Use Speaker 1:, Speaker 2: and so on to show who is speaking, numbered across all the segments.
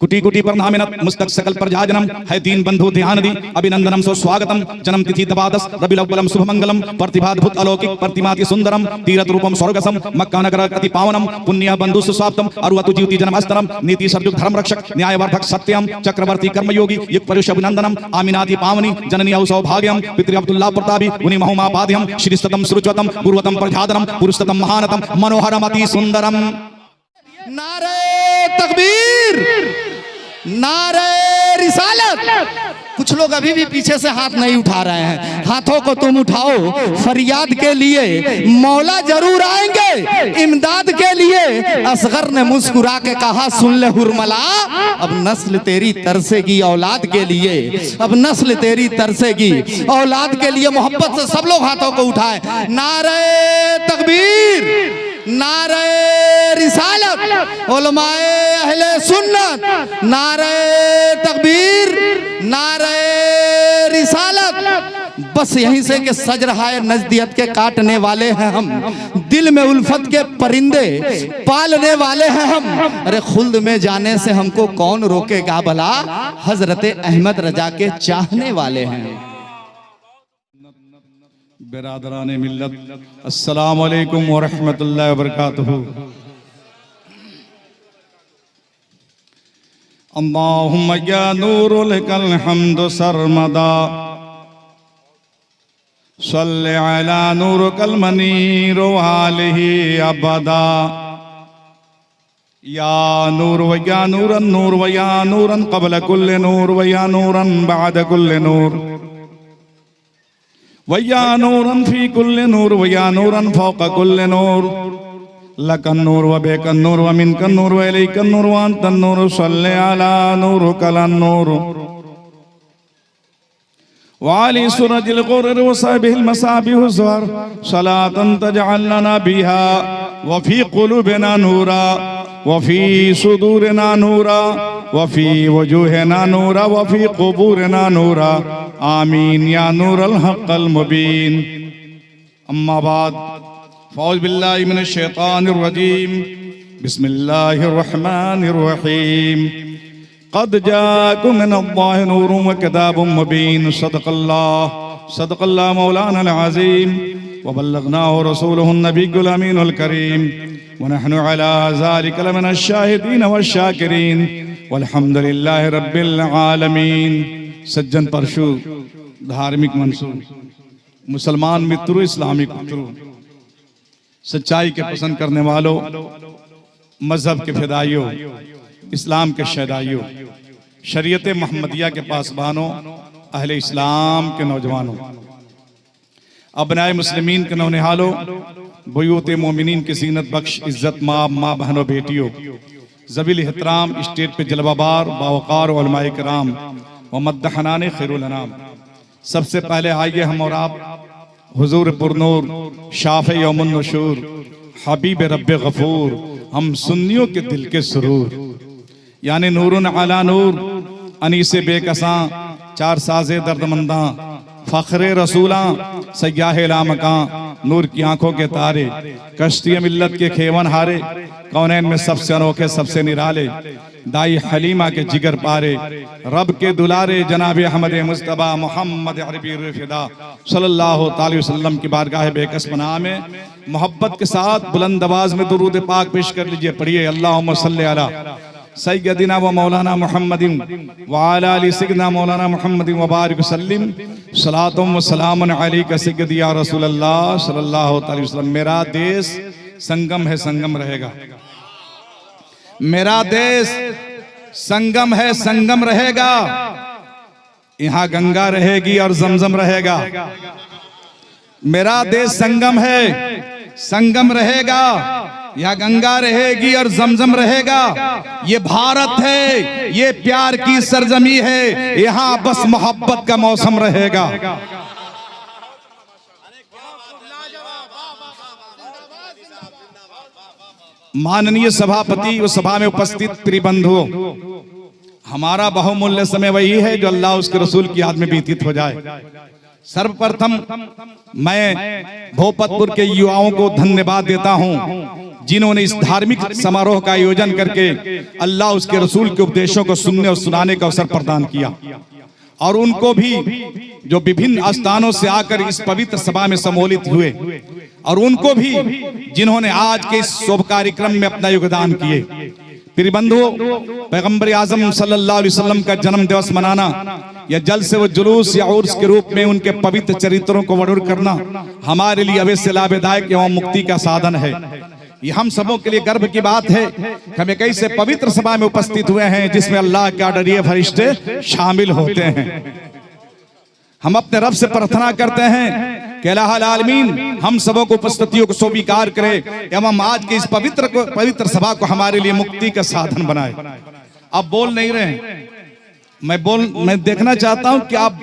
Speaker 1: कुटी कुटी प्रणामिनत मुस्तक सकल प्रजाजनम है दीन बंधु ध्यान दी अभिनंदनम सो स्वागतम जन्म तिथि द्वादश रबीउल अव्वलम शुभ मंगलम प्रतिभाद्भुत अलौकिक प्रतिमाति सुंदरम तीरथ रूपम स्वर्गसम मक्का नगर अति पावनम पुण्य बंधु सुस्वाप्तम अरुवतु जीवति जन्मास्तरम नीति सर्जुग धर्म रक्षक न्यायवर्धक सत्यम चक्रवर्ती कर्मयोगी युग परुष अभिनंदनम आमिनाति पावनी जननी औ सौभाग्यम पितृ अब्दुल्लाह प्रतापी मुनि महिमा पाद्यम श्रीस्ततम सुरुचवतम पूर्वतम प्रजादनम पुरुषतम महानतम मनोहरम अति सुंदरम।
Speaker 2: नारे तकबीर, नारे रिसालत। कुछ लोग अभी भी पीछे से हाथ नहीं उठा रहे हैं, हाथों को तुम उठाओ। फरियाद के लिए मौला जरूर आएंगे, इमदाद के लिए। असगर ने मुस्कुरा के कहा सुन ले हुरमला, अब नस्ल तेरी तरसेगी औलाद के लिए, अब नस्ल तेरी तरसेगी औलाद के लिए। मोहब्बत से सब लोग हाथों को उठाएं। नारे तकबीर, नारे रिसालत, उलमाए अहले सुन्नत। नारे तकबीर, नारे रिसालत। बस यहीं से कि सज रहा है नजदियत के काटने वाले हैं हम, दिल में उल्फत के परिंदे पालने वाले हैं हम। अरे खुल्द में जाने से हमको कौन रोकेगा भला, हजरत अहमद रजा के चाहने वाले हैं।
Speaker 1: बिरादराने मिल्लत, अस्सलाम वालेकुम व रहमतुल्लाहि व बरकातुहू। अल्लाहुम्मा या नूरुल लकल हम्दु सरमदा, सल्लि अला नूरुकल मनीर व आलिही अबदा। या नूर व या नूरन नूर व या नूरन क़ब्ल कुल्लि नूर व या नूरन बअद कुल्लि नूर वया नूरन फी कुल्ले नूर वया नूरन फौका कुल्ले नूर लकन नूर व बेकन नूर व मिनकन नूर व इलैकन नूर व अंतन नूर सल्ले अला नूर कलन नूर वाली सूरजिल क़ुरर व साबिहिल मसाबिह ज़हर सलातन तजअलना बिहा व फी क़ुलूबिना नूरा व फी सुदूरिना नूरा व फी वजूहिना नूरा व फी क़ुबूरिना नूरा आमीन या नूरल हक़्क़ल मुबीन। अम्मा बाद फ़ौज़ बिल्लाहि मिनश शैतानिर रजीम, बिस्मिल्लाहिर रहमानिर रहीम। क़द जाअकुम मिनल्लाहि नूरुन व किताबुम मुबीन। सदक़ल्लाहु मौलानल अज़ीम व बल्लगनाहु रसूलुहुन नबियुल अमीनुल करीम व नहनु अला ज़ालिका लमिनश शाहिदीन वश्शाकिरीन वल्हम्दुलिल्लाहि रब्बिल आलमीन। सज्जन परशु, धार्मिक मनसू, मुसलमान मित्रों, इस्लामिक मित्रों, सच्चाई के पसंद करने वालों, मजहब के फिदाइयों, इस्लाम के शहदाइयों, शरीयत मोहम्मदिया के पासबानों, अहले इस्लाम के नौजवानों, अबनाए मुस्लिमीन के नौनिहालों, बुयूत मोमिनीन की ज़ीनत बख्श इज्जत माँ बहनों बेटियों, ज़बील एहतराम स्टेज पे जलवाबार बावकार उलमाए किराम व मद्दहनाने खैरुल अनाम। सबसे पहले आइए हम और आप हुजूर पुरनूर शाफ़े यौमुन नुशूर हबीब रब्बे गफूर, हम सुन्नियों के दिल के सुरूर, यानी नूरुन अला नूर, अनीसे बेकसां, चार साजे दर्दमंदां, फ़ख्रे रसूलां, सयाहे लामकां, नूर की आंखों के तारे, कश्ती मिल्लत के खेवन हारे, कौनैन में सबसे अनोखे सबसे निराले, दाई हलीमा के जिगर पारे, रब के दुलारे जनाब अहमद मुस्तफ़ा मोहम्मद अरबी फिदा सल्लल्लाहु अलैहि वसल्लम की बारगाह बेकस पनाह में मोहब्बत के साथ बुलंद आवाज में दुरूद पाक पेश कर लीजिए। पढ़िए अल्लाहुम्मा सल्लि अला सय्यदिना व मौलाना मुहम्मदिन व अला आलि सय्यदिना मौलाना मुहम्मदिन व बारिक वसल्लिम सलातुम व सलामुन अलैका सय्यदी या रसूल अल्लाह सल्लल्लाहु अलैहि वसल्लम। मेरा देश संगम है, संगम रहेगा। मेरा देश संगम है, संगम रहेगा। यहाँ गंगा रहेगी और जमजम रहेगा। मेरा देश संगम है, संगम रहेगा। यहाँ गंगा रहेगी और जमजम रहेगा। ये भारत है, ये प्यार की सरजमी है, यहाँ बस मोहब्बत का मौसम रहेगा। माननीय सभापति व सभा में उपस्थित त्रिबंधुओं, हमारा बहुमूल्य समय वही है जो अल्लाह उसके रसूल की याद में व्यतीत हो जाए। सर्वप्रथम मैं भोपतपुर के युवाओं को धन्यवाद देता हूं जिन्होंने इस धार्मिक समारोह का आयोजन करके अल्लाह उसके रसूल के उपदेशों को सुनने और सुनाने का अवसर प्रदान किया, और उनको भी जो विभिन्न स्थानों से आकर इस पवित्र सभा में सम्मिलित हुए, और उनको भी जिन्होंने आज के इस शुभ कार्यक्रम में अपना योगदान किए। प्रिय बंधुओं, पैगंबर आजम सल्लल्लाहु अलैहि वसल्लम का जन्म दिवस मनाना या जलसे व जुलूस या उर्स के रूप में उनके पवित्र चरित्रों को वर्णन करना हमारे लिए अवश्य लाभदायक एवं मुक्ति का साधन है। ये हम सबों के लिए गर्व की बात है कि हम एक ऐसे पवित्र सभा में उपस्थित हुए हैं जिसमें अल्लाह के आदरणीय फरिश्ते शामिल होते हैं। हम अपने रब से प्रार्थना करते हैं कि इलाहुल आलमीन हम सबों को उपस्थितियों को स्वीकार करे एवं आज की इस पवित्र सभा को हमारे लिए मुक्ति का साधन बनाए। आप बोल नहीं रहे हैं, मैं देखना चाहता हूं कि आप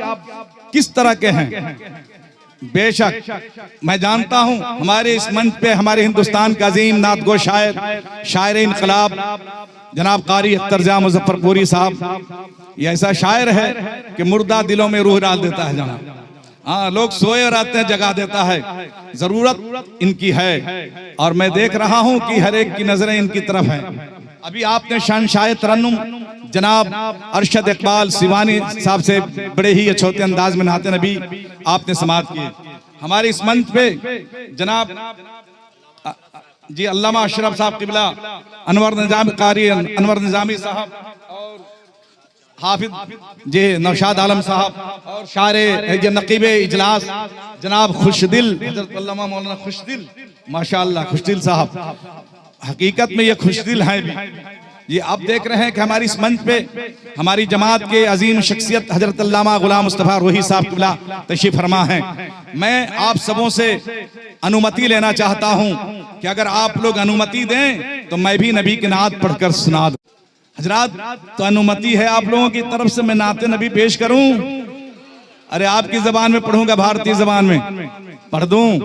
Speaker 1: किस तरह के हैं। बेशक मैं जानता हूं हमारे इस मंच पे हमारे हिंदुस्तान का अजीम नात गो शायर इनकलाब जनाब कारी अख्तर जा मुजफ्फरपुरी साहब, ये ऐसा शायर है कि मुर्दा दिलों में रूह डाल देता है जनाब। हाँ, लोग सोए और आते हैं जगा देता है। जरूरत इनकी है और मैं देख रहा हूं कि हर एक की नजरें इनकी तरफ हैं। अभी आपने शहंशाह तरन्नुम जनाब अरशद इकबाल सिवानी साहब से बड़े ही अच्छोते अंदाज में नाते नबी आपने समाअत किए। हमारे इस मंच पे जनाब जी अल्लामा अशरफ साहब किबला, अनवर निजामी कारी अनवर निजामी साहब और हाफिज जी नौशाद आलम साहब और शायर नकीब इजलास जनाब खुशदिल हजरत अल्लामा मौलाना खुशदिल, माशाअल्लाह खुशदिल साहब, हकीकत में ये खुशदिल हैं भी। ये आप देख रहे हैं कि हमारी इस मंच पे हमारी जमात के अजीम शख्सियत हजरत अल्लामा गुलाम मुस्तफा रूही साहब किबला तशरीफ फरमा हैं। मैं आप सबों से अनुमति लेना चाहता हूं कि अगर आप लोग अनुमति दें तो मैं भी नबी की नात पढ़कर सुना दूं। हजरात, तो अनुमति है आप लोगों की तरफ से मैं नाते नबी पेश करूं? अरे आपकी जबान में पढ़ूंगा, भारतीय जबान में पढ़ दूं।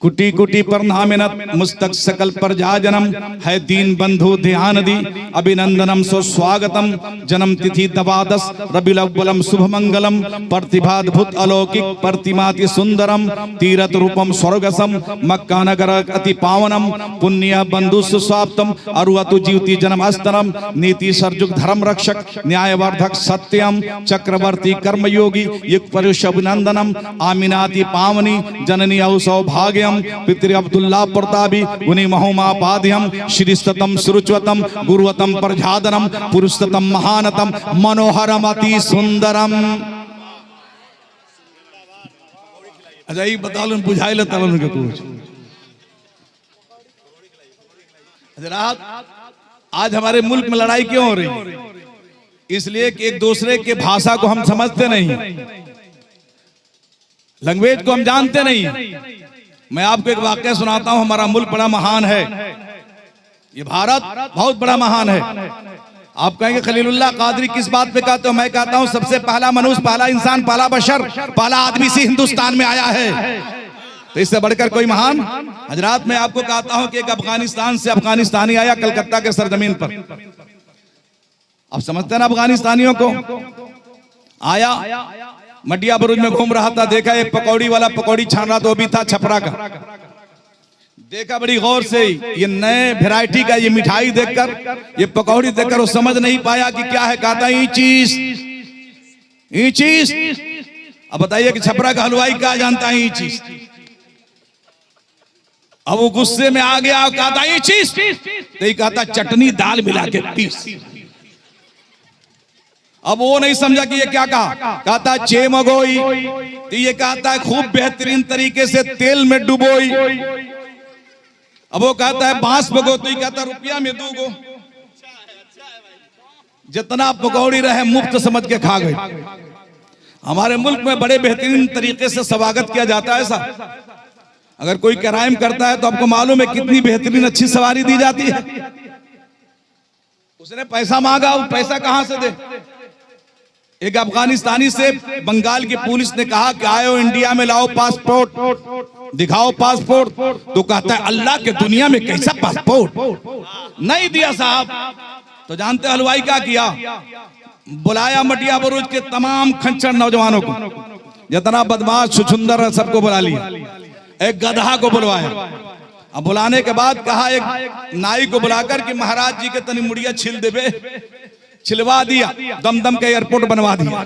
Speaker 1: कुटी कुटी पर नामिनत मुस्तक सकल पर जा जन्म है दीन बंधु ध्यान दी अभिनंदनम सो स्वागतम जन्म तिथि दवादश रबिउल अव्वलम शुभ मंगलम प्रतिभाद्भुत अलौकिक प्रतिमाति सुंदरम तीरथ रूपम स्वर्गसम मक्का नगर अति पावनम पुण्य बंधु सुस्वाप्तम अरुअतु जीवति जन्मास्तरम नीति सर्जुग धर्म रक्षक न्यायवर्धक सत्यम चक्रवर्ती कर्मयोगी युग परुष अभिनंदनम आमिनाति पावनी जननी औ सौभाग्यम पितृ अब्दुल्ला प्रतापी उन्हीं महोमापाद्यम श्रीस्ततम सुरुचवतम गुरुवतम प्रजादनम पुरुषतम महानतम मनोहरम अति सुंदरम। अच्छा ये बता लो, बुझाई लो तलन के कुछ। आज हमारे मुल्क में लड़ाई क्यों हो रही? इसलिए कि एक दूसरे के भाषा को हम समझते नहीं, लैंग्वेज को हम जानते नहीं। मैं आपको एक वाक्य सुनाता हूं। हमारा मुल्क बड़ा महान है, ये भारत बहुत बड़ा महान है। आप कहेंगे खलीलुल्लाह कादरी किस बात पे कहते हो? मैं कहता हूं सबसे पहला मनुष्य, पहला इंसान, पहला बशर, पहला आदमी से हिंदुस्तान में आया है, तो इससे बढ़कर कोई महान? हजरात, मैं आपको कहता हूं कि एक अफगानिस्तान से अफगानिस्तानी आया कलकत्ता के सरजमीन पर। आप समझते हैं ना अफगानिस्तानियों को? आया मटिया बुरुज में घूम रहा था, देखा एक पकौड़ी वाला पकौड़ी छान रहा था, वो भी था छपरा का। देखा बड़ी गौर से, ये नए वैरायटी का ये मिठाई देखकर, ये पकौड़ी देखकर वो समझ नहीं पाया कि क्या है। कहता ये चीज। अब बताइए कि छपरा का हलवाई क्या जानता है ये चीज? अब वो गुस्से में आ गया, कहता ये चीज, तो ये कहता चटनी दाल मिला के पीस। अब वो नहीं समझा कि ये क्या कहा। कहता चे मगोई, तो ये कहता है खूब बेहतरीन तरीके से तेल में डुबोई। अब वो कहता है बांस बगो, तो ये कहता रुपया में दूगो। जितना पकौड़ी रहे मुफ्त समझ के खा गए। हमारे मुल्क में बड़े बेहतरीन तरीके से स्वागत किया जाता है। ऐसा अगर कोई क्राइम करता है तो आपको मालूम है कितनी बेहतरीन अच्छी सवारी दी जाती है। उसने पैसा मांगा, वो पैसा कहां से दे? एक अफगानिस्तानी से बंगाल की पुलिस ने कहा कि आयो इंडिया में लाओ पासपोर्ट, दिखाओ पासपोर्ट। तो कहता है अल्लाह के दुनिया में कैसा पासपोर्ट? नहीं दिया साहब। तो जानते हलवाई क्या किया? बुलाया मटिया बुरुज के तमाम खंचर नौजवानों को, जितना बदमाश छुछुंदर सबको बुला लिया। एक गधा को बुलवाया, अब बुलाने के बाद कहा एक नाई को बुलाकर कि महाराज जी के तनी मुड़िया छिल देवे, छिलवा दिया, दमदम के एयरपोर्ट बनवा दिया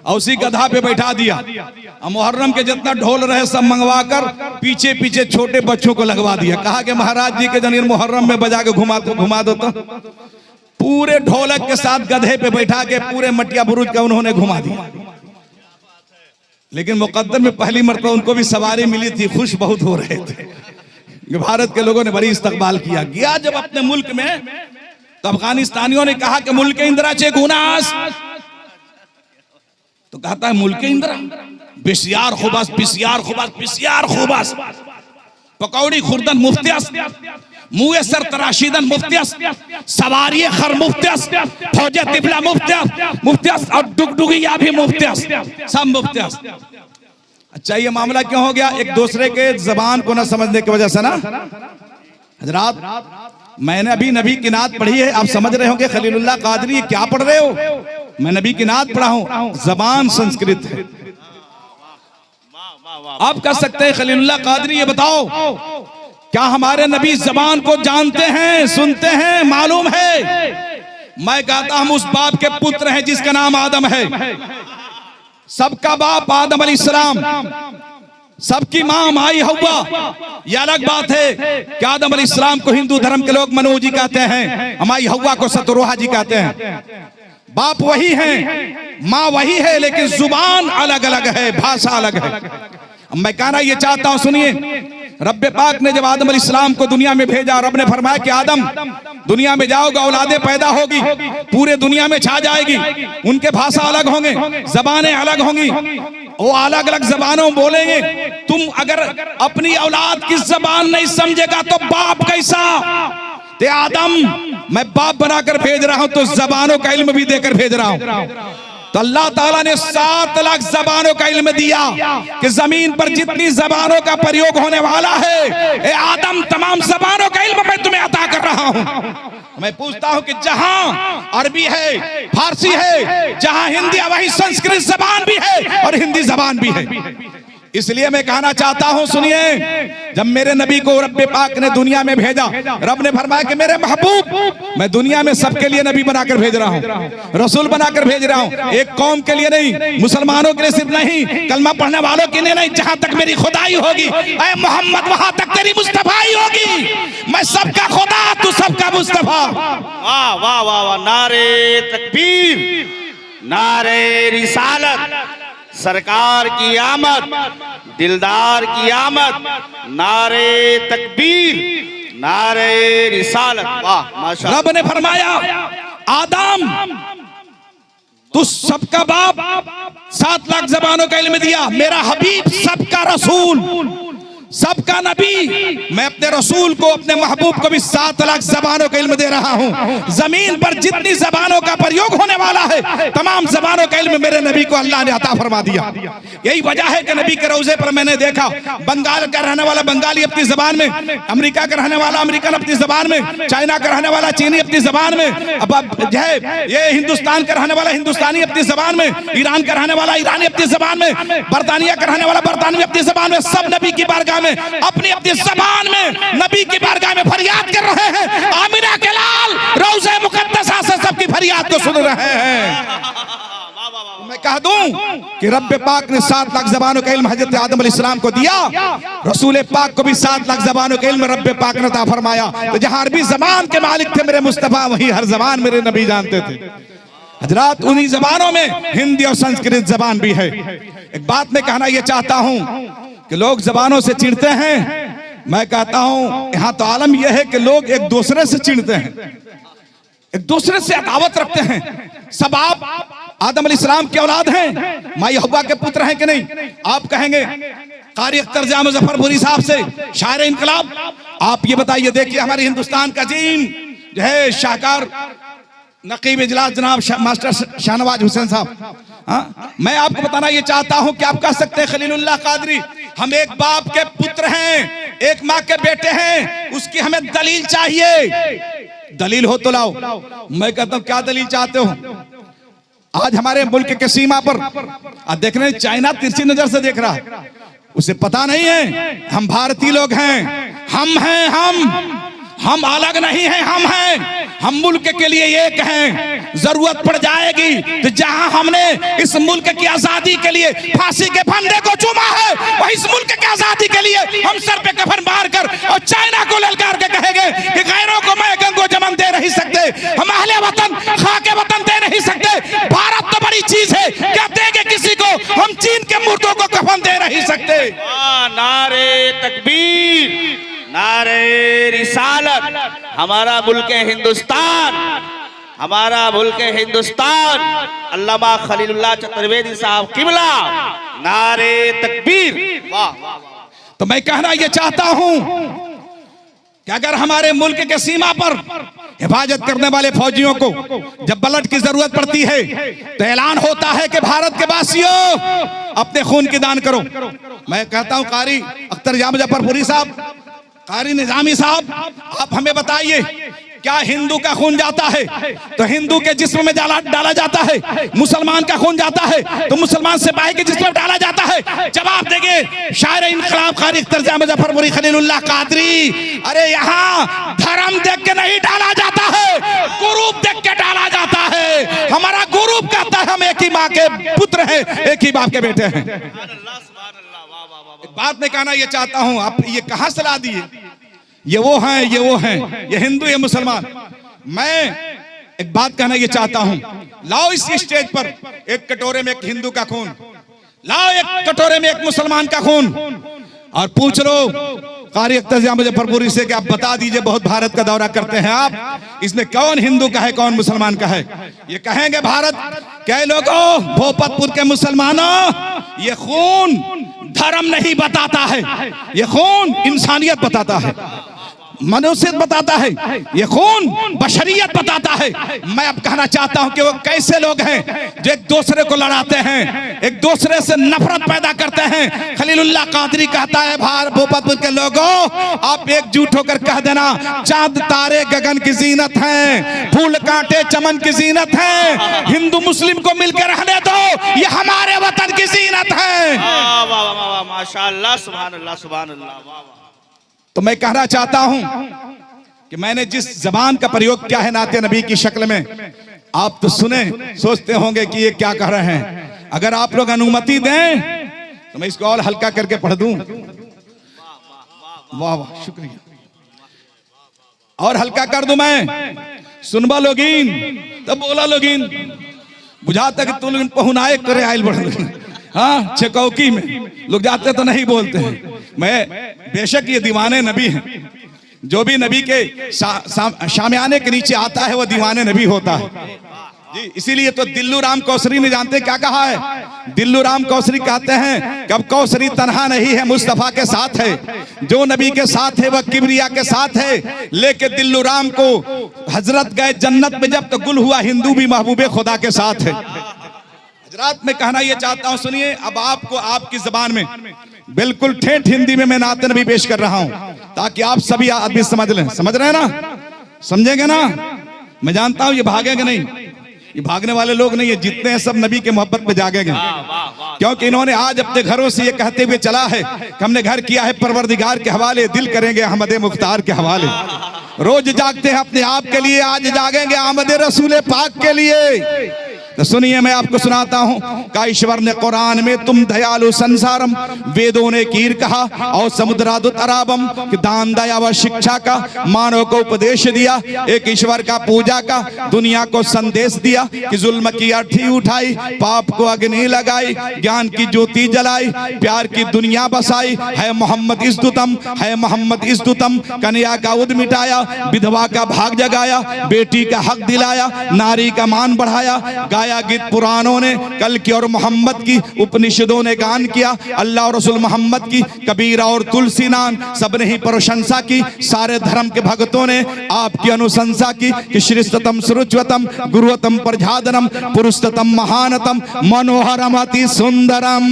Speaker 1: और उसी गधा पे बैठा दिया। और मुहर्रम के जितना ढोल रहे सब मंगवा कर पीछे पीछे छोटे बच्चों को लगवा दिया। कहा कि महाराज जी के जनीर मुहर्रम में बजा के घुमा दो तो पूरे ढोलक के साथ गधे पे बैठा के पूरे मटिया बुरुज का उन्होंने घुमा दिया। लेकिन मुकद्दर में पहली मरतबा उनको भी सवारी मिली थी, खुश बहुत हो रहे थे। भारत के लोगों ने बड़ी इस्तकबाल किया। गया जब अपने मुल्क में तो अफगानिस्तानियों ने कहा कि मुल्क इंदिरा चे गुनास, तो कहता है मुल्क इंदिरा बिस्यार खुबास, बिस्यार खुबास, बिस्यार खुबास, पकौड़ी खुर्दन मुफ्तियस, मुए सर तराशीदन मुफ्तियस, सवारी खर मुफ्तियस, फौजे तिबला मुफ्तियस, मुफ्तियस और डुगडुगिया भी मुफ्तियस, सब मुफ्तियस। अच्छा ये मामला क्यों हो गया? एक दूसरे के जबान को ना समझने की वजह से ना। हजरात मैंने अभी नबी की नात पढ़ी है, आप समझ रहे होंगे खलीलुल्लाह कादरी क्या पढ़ रहे हो? मैं नबी की नात पढ़ा हूं, जबान संस्कृत है। आप कह सकते हैं खलीलुल्लाह कादरी ये बताओ क्या हमारे नबी जबान को जानते हैं, सुनते हैं, मालूम है? मैं कहता हम उस बाप के पुत्र हैं जिसका नाम आदम है। सबका बाप आदम अलैहिस्सलाम, सबकी मां माई हव्वा। यह अलग बात है कि आदम अलैहिस्सलाम को हिंदू धर्म के लोग मनू जी कहते हैं, हमारी हव्वा को सतरोहा जी कहते हैं। बाप वही है, माँ वही है, लेकिन जुबान अलग अलग है, भाषा अलग है। मैं कहना ये चाहता हूं, सुनिए, रब पाक ने जब आदम अलैहिस्सलाम को दुनिया में भेजा, रब ने फरमाया कि आदम दुनिया में जाओगे, औलादे पैदा होगी, पूरे दुनिया में छा जाएगी, उनके भाषा अलग होंगे, जबानें अलग होंगी, वो अलग अलग जबानों बोलेंगे। तुम अगर अपनी औलाद की जबान नहीं समझेगा तो बाप कैसा? ते आदम मैं बाप बनाकर भेज रहा हूं तो जबानों का इल्म भी देकर भेज रहा हूं। तो अल्लाह ताला ने 7 लाख जबानों का इल्म दिया कि जमीन पर जितनी जबानों का प्रयोग होने वाला है, ए आदम तमाम जबानों का इल्म मैं तुम्हें अता कर रहा हूं। मैं पूछता हूं कि जहां अरबी है, फारसी है, जहां हिंदी, वही संस्कृत जबान भी है और हिंदी जबान भी है। इसलिए मैं कहना चाहता हूं, सुनिए, जब मेरे नबी को रब पाक ने दुनिया में भेजा, रब ने फरमाया कि मेरे महबूब मैं दुनिया में सबके लिए नबी बनाकर भेज रहा हूं, रसूल बनाकर भेज रहा हूं। एक कौम के लिए नहीं, मुसलमानों के लिए सिर्फ नहीं, कलमा पढ़ने वालों के लिए नहीं, जहां तक मेरी खुदाई होगी ऐ मोहम्मद वहां तक तेरी मुस्तफाई होगी। मैं सबका खुदा, तू सबका मुस्तफा।
Speaker 3: वाह वाह वाह वाह, नारे तकबीर, नारे रिसालत, सरकार की आमद, दिलदार की आमद, नारे तकबीर, नारे रिसालत। वाह माशाअल्लाह।
Speaker 1: रब ने फरमाया आदम तू सबका बाप, 7 लाख जबानों का इल्म दिया, मेरा हबीब सबका रसूल, सबका नबी, मैं अपने रसूल को, अपने महबूब को भी 7 लाख जबानों का इल्म दे रहा हूं। जमीन पर जितनी जबानों का प्रयोग होने वाला है, तमाम जबानों का इल्म मेरे नबी को अल्लाह ने अता फरमा दिया। यही वजह है कि नबी के रोजे पर मैंने देखा बंगाल का रहने वाला बंगाली अपनी जबान में, अमेरिका का रहने वाला अमेरिकन अपनी जबान में, चाइना का रहने वाला चीनी अपनी जबान में, अब जो है ये हिंदुस्तान का रहने वाला हिंदुस्तानी अपनी जबान में, ईरान का रहने वाला ईरानी अपनी जबान में, बरतानिया का रहने वाला बरतानवी अपनी जबान में, सब नबी की बारगाह में अपनी अपनी जबान में नबी की बारगाह में फरियाद कर रहे हैं। आमिना के लाल रोज़े मुकद्दसा से सबकी फरियाद को सुन रहे हैं। मैं कह दूं कि रब पाक ने 7 लाख जबानों का इल्म हजरत आदम अलैहिस्सलाम को दिया, रसूल पाक को भी 7 लाख जबानों का इल्म रब पाक ने अता फरमाया। तो जहां अरबी जबान के मालिक थे मेरे मुस्तफा, वहीं हर जबान मेरे नबी जानते थे। हजरात उन्हीं जबानों में हिंदी और संस्कृत जबान भी है। एक बात मैं कहना यह चाहता हूं कि लोग जबानों से चिढ़ते हैं, मैं कहता हूं यहां तो आलम यह है कि लोग एक दूसरे से चिढ़ते हैं, एक दूसरे से अदावत रखते हैं। सब आप आदम अलैहिस्सलाम की औलाद हैं, माई हव्वा के पुत्र हैं कि नहीं? आप कहेंगे कारी अख्तर जा मुजफ्फरपुरी साहब से, शायर इनकलाब, आप ये बताइए, देखिए हमारे हिंदुस्तान का अजीम जो है शाहकार नकीब इजलास जनाब मास्टर शाहनवाज हुसैन साहब, मैं आपको बताना ये चाहता हूं कि आप कह सकते हैं खलीलुल्लाह कादरी हम एक बाप के पुत्र हैं, एक माँ के बेटे हैं, उसकी हमें दलील चाहिए। दलील हो तो लाओ। मैं कहता हूं क्या दलील चाहते हो? आज हमारे मुल्क के सीमा पर देख रहे हैं चाइना तिरछी नजर से देख रहा है, उसे पता नहीं है हम भारतीय लोग हैं, हम हैं, हम अलग नहीं हैं, हम हैं, हम मुल्क के लिए एक हैं। जरूरत पड़ जाएगी तो जहां हमने इस मुल्क की आजादी के लिए फांसी के फंदे को चूमा है, वही इस मुल्क की आजादी के लिए हम सर पे कफन मार कर और चाइना को ललकार के कहेंगे कि गैरों को मैं गंगो जमन दे नहीं सकते, हम अहले वतन खाके वतन दे नहीं सकते। भारत तो बड़ी चीज है, क्या देंगे किसी को? हम चीन के मुर्दों को कफन दे नहीं सकते।
Speaker 3: नारे तकबीर, नारे रिसालत। हमारा मुल्क हिंदुस्तान, हमारा मुल्क हिंदुस्तान, अल्लामा खलीलुल्लाह चतुर्वेदी साहब किबला, नारे तकबीर। वाह।
Speaker 1: तो मैं कहना यह चाहता हूं कि अगर हमारे मुल्क के सीमा पर हिफाजत करने वाले फौजियों को जब ब्लड की जरूरत पड़ती है तो ऐलान होता है कि भारत के वासियों अपने खून की दान करो। मैं कहता हूं कारी अख्तर जाह मुजफ्फरपुरी साहब, कारी निजामी साहब, आप हमें बताइए क्या हिंदू का खून जाता है तो हिंदू के जिस्म में डाला जाता है, मुसलमान का खून जाता है तो मुसलमान सिपाही के जिस्म में डाला जाता है? जवाब देंगे शायर इनकलाब कारी अख्तर जाह मुजफ्फरपुरी खलीलुल्लाह कादरी, अरे यहाँ धर्म देख के नहीं डाला जाता है, ग्रुप देख के डाला जाता है। हमारा ग्रुप कहता है हम एक ही माँ के पुत्र हैं, एक ही बाप के बेटे हैं। एक बात मैं कहना ये चाहता हूं, आप ये कहां से ला दिए? ये वो हैं, ये वो हैं, ये हिंदू, ये मुसलमान। मैं एक बात कहना ये चाहता हूं, लाओ इस स्टेज पर एक कटोरे में एक हिंदू का खून, लाओ एक कटोरे में एक मुसलमान का खून और पूछ लो कारी अख्तर जाह मुजफ्फरपुरी से कि आप बता दीजिए, बहुत भारत का दौरा करते हैं आप, इसमें कौन हिंदू का है कौन मुसलमान का है? ये कहेंगे भारत के लोगों, भोपतपुर के मुसलमानों, ये खून धर्म नहीं बताता है, ये खून इंसानियत बताता है, मनुष्य बताता है, ये खून बशरियत बताता है। मैं अब कहना चाहता हूं कि वो कैसे लोग हैं जो एक दूसरे को लड़ाते हैं, एक दूसरे से नफरत पैदा करते हैं। खलीलुल्लाह कादरी कहता है भोपतपुर के लोगों, आप एकजुट होकर कह देना चांद तारे गगन की जीनत हैं, फूल कांटे चमन की जीनत हैं, हिंदू मुस्लिम को मिलकर रहने दो, ये हमारे वतन की जीनत है।
Speaker 3: माशाअल्लाह, सुभान अल्लाह, सुभान अल्लाह।
Speaker 1: तो मैं कहना चाहता हूं कि मैंने जिस जबान का प्रयोग किया है नाते नबी की शक्ल में, आप तो सुने, सोचते होंगे कि ये क्या कह रहे हैं। अगर आप लोग अनुमति दें तो मैं इसको और हल्का करके पढ़ दूं। वाह वाह, शुक्रिया। और हल्का कर दूं मैं, सुनबा लोगीन तब बोला लोगीन, बुझाता कि तुम लोग पहुनाए करे आयल बढ़। हाँ, चकौकी में लोग जाते तो नहीं बोलते हैं। मैं बेशक ये दीवाने नबी हैं, जो भी नबी के शामियाने के नीचे आता है वो दीवाने नबी होता है जी। इसीलिए तो दिल्लू राम कौसरी ने जानते क्या कहा है? दिल्लू राम कौसरी कहते हैं कि अब कौसरी तन्हा नहीं है, मुस्तफा के साथ है, जो नबी के साथ है वह किबरिया के साथ है। लेके दिल्लू राम को हजरत गए जन्नत में जब तो गुल हुआ, हिंदू भी महबूबे खुदा के साथ है। हजरात मैं कहना ये चाहता हूं, सुनिए, अब आपको आपकी जबान में बिल्कुल ठेठ हिंदी में मैं नाते नबी पेश कर रहा हूं ताकि आप सभी आदमी समझ लें। समझ रहे हैं ना? समझेंगे ना? मैं जानता हूं ये भागेंगे नहीं, ये भागने वाले लोग नहीं है, जितने हैं सब नबी के मोहब्बत पे जागेंगे, क्योंकि इन्होंने आज अपने घरों से ये कहते हुए चला है कि हमने घर किया है परवरदिगार के हवाले, दिल करेंगे अहमद मुख्तार के हवाले। रोज जागते हैं अपने आप के लिए, आज जागेंगे अहमद रसूल पाक के लिए। तो सुनिए, मैं आपको सुनाता हूं का ईश्वर ने कुरान में तुम दयालु संसारम, वेदों ने कीर कहा और समुद्रादुत अराबम, कि दान दया व शिक्षा का मानव को उपदेश दिया, एक ईश्वर का पूजा का दुनिया को संदेश दिया, कि जुल्म की अर्थी उठाई, पाप को अग्नि लगाई, ज्ञान की ज्योति जलाई, प्यार की दुनिया बसाई, है मोहम्मद इस्तुतम, है मोहम्मद इस्तुतम, कन्या का उद मिटाया, विधवा का भाग जगाया, बेटी का हक दिलाया, नारी का मान बढ़ाया, गाया गीत पुराणों ने कल की और मोहम्मद की उपनिषदों ने गान किया, अल्लाह और रसूल मोहम्मद की कबीरा और तुलसी नान सबने ही प्रशंसा की, सारे धर्म के भक्तों ने आपकी अनुशंसा की, कि श्रेष्ठतम सुरुचिवतम गुरुवतम प्रजादनम पुरुषतम महानतम मनोहरम अति सुंदरम।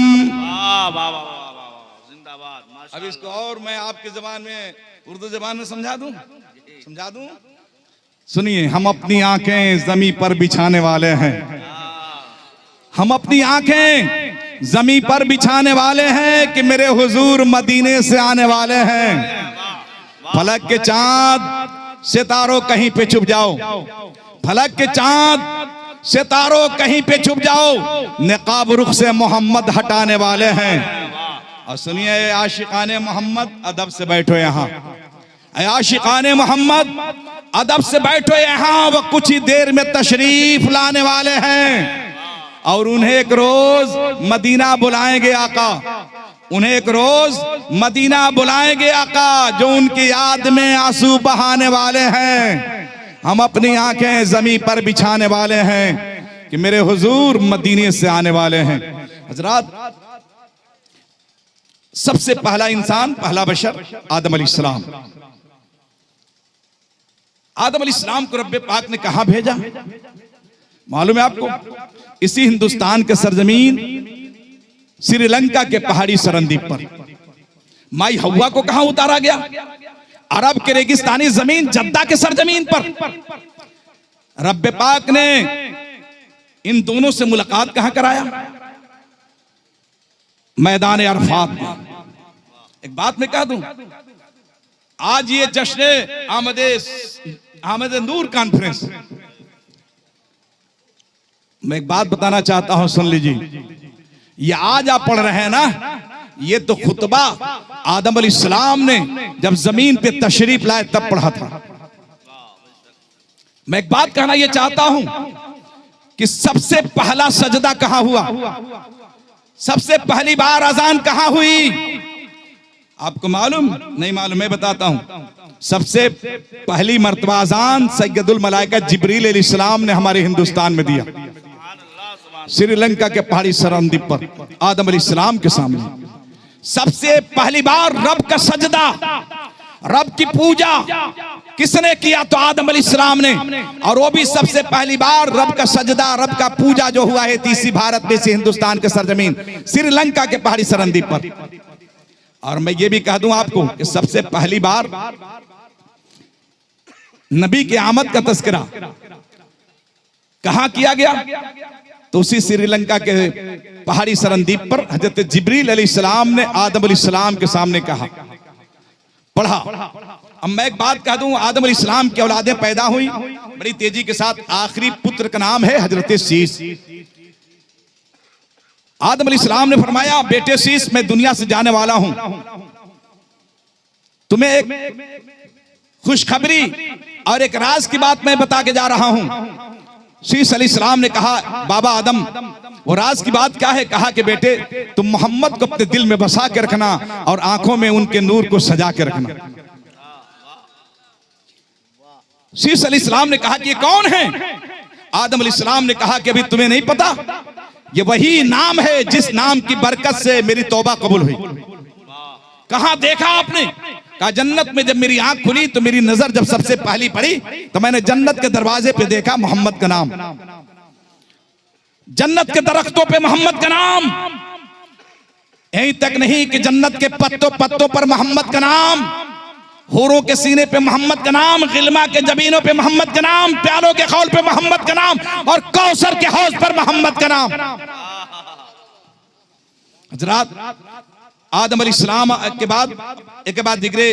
Speaker 1: अब इसको और मैं आपकी जबान में, उर्दू जबान में समझा दूं? सुनिए, हम अपनी आंखें जमी पर बिछाने वाले हैं, हम अपनी आंखें जमी पर बिछाने वाले हैं कि मेरे हुजूर मदीने से आने वाले हैं। फलक के चांद सितारों कहीं पे छुप जाओ, फलक के चांद सितारों कहीं पे छुप जाओ, निकाब रुख से मोहम्मद हटाने वाले हैं। और सुनिए आशिकाने मोहम्मद, अदब से बैठो यहाँ, आशिकाने मोहम्मद अदब से बैठो यहाँ, वो कुछ ही देर में तशरीफ लाने वाले हैं और उन्हें एक रोज मदीना बुलाएंगे आका, उन्हें एक रोज मदीना बुलाएंगे आका, जो उनकी याद में आंसू बहाने वाले हैं। हम अपनी आंखें जमीन पर बिछाने वाले हैं कि मेरे हुजूर मदीने से आने वाले हैं। हजरात, सबसे पहला इंसान, पहला बशर आदम अलैहिस्सलाम। आदम अलैहिस्सलाम को रब्बे पाक ने कहां भेजा मालूम है आपको? इसी हिंदुस्तान के सरजमीन श्रीलंका के पहाड़ी सरंदीप पर। माई हव्वा को कहां उतारा गया? अरब के रेगिस्तानी जमीन जद्दा के सरजमीन पर। रब्बे पाक ने इन दोनों से मुलाकात कहां कराया? मैदान अरफात में। एक बात मैं कह दूं, आज ये जश्न आमद नूर कॉन्फ्रेंस, मैं एक बात बताना चाहता हूं, सुन लीजिए। ये आज आप पढ़ रहे हैं ना, ये तो खुतबा आदम अलैहिस्सलाम ने जब जमीन पे तशरीफ लाए तब पढ़ा था। मैं एक बात कहना ये चाहता हूं कि सबसे पहला सजदा कहां हुआ? सबसे पहली बार अजान कहां हुई? आपको मालूम? नहीं मालूम, मैं बताता हूं। सबसे पहली मर्तबा अजान सैयदुल मलाइका जिब्रील अलैहिस्सलाम ने हमारे हिंदुस्तान में दिया, श्रीलंका के पहाड़ी सरंदीप पर आदम अलैहिस्सलाम के सामने। सबसे पहली बार रब का सजदा, रब की पूजा किसने किया? तो आदम अलैहिस्सलाम ने। और वो भी सबसे पहली बार रब का सजदा, रब का पूजा जो हुआ है तीसरी भारत में से हिंदुस्तान के सरजमीन श्रीलंका के पहाड़ी सरंदीप पर। और मैं ये भी कह दूं आपको कि सबसे पहली बार नबी के आमद का तस्करा कहां किया गया? तो उसी श्रीलंका के पहाड़ी सरंदीप पर हजरत जिब्रील अलैहिस्सलाम ने आदम अलैहिस्सलाम के सामने कहा, पढ़ा। अब मैं एक बात कह दूं, आदम अलैहिस्सलाम की औलादें पैदा हुई बड़ी तेजी के साथ। आखिरी पुत्र का नाम है हजरत शीश। आदम अलैहिस्सलाम ने फरमाया, बेटे शीश, मैं दुनिया से जाने वाला हूं, तुम्हें एक खुशखबरी और एक राज की बात मैं बता के जा रहा हूं। शीश अलैहिस्सलाम ने कहा, बाबा आदम, वो राज की बात क्या है? कहा कि बेटे, तुम मोहम्मद को अपने दिल में बसा के रखना और आंखों में उनके नूर को सजा के रखना। शीश अलैहिस्सलाम ने कहा कि ये कौन है? आदम अलैहिस्सलाम ने कहा कि अभी तुम्हें नहीं पता, ये वही नाम है जिस नाम की बरकत से मेरी तौबा कबूल हुई। कहां देखा आपने? कहा जन्नत में। जब मेरी आंख खुली तो मेरी नजर जब सबसे पहली पड़ी तो मैंने जन्नत के दरवाजे पे देखा मोहम्मद का नाम, जन्नत के दरख्तों पे मोहम्मद का नाम। यहीं तक नहीं कि जन्नत के पत्तों पत्तों पर मोहम्मद का नाम, हूरों के सीने पे मोहम्मद का नाम, गिलमा के जबीनों पे मोहम्मद का नाम, प्यालों के खौल पे मोहम्मद का नाम और कौसर के हौज पर मोहम्मद का नाम। हजरात, आदम अलैहिस्सलाम के बाद दिगरे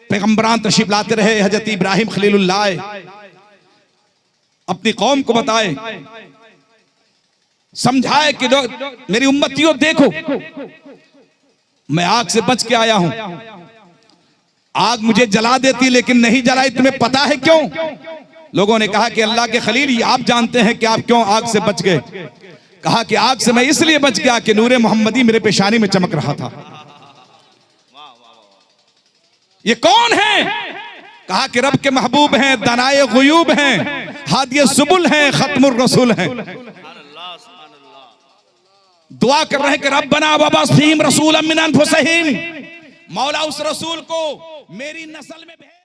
Speaker 1: पैगंबरान तशरीफ लाते रहे। हजरत इब्राहिम खलीलुल्लाह अपनी कौम को बताए, समझाए कि मेरी उम्मतियों देखो, मैं आग से बच के आया हूं। आग मुझे जला देती लेकिन नहीं जलाई, तुम्हें पता है क्यों? लोगों ने कहा कि अल्लाह के खलील, आप जानते हैं कि आप क्यों आग से बच गए? कहा कि आग से मैं इसलिए बच गया कि नूरे मोहम्मदी मेरे पेशानी में चमक रहा था। ये कौन है? कहा कि रब के महबूब हैं, दनाए गुयूब हैं, हादिये सुबुल हैं, खत्मुर रसूल हैं। दुआ कर रहे हैं कि रब्बना वबअस फीहिम रसूलन मिन अनफुसिहिम, मौला उस रसूल को मेरी नस्ल में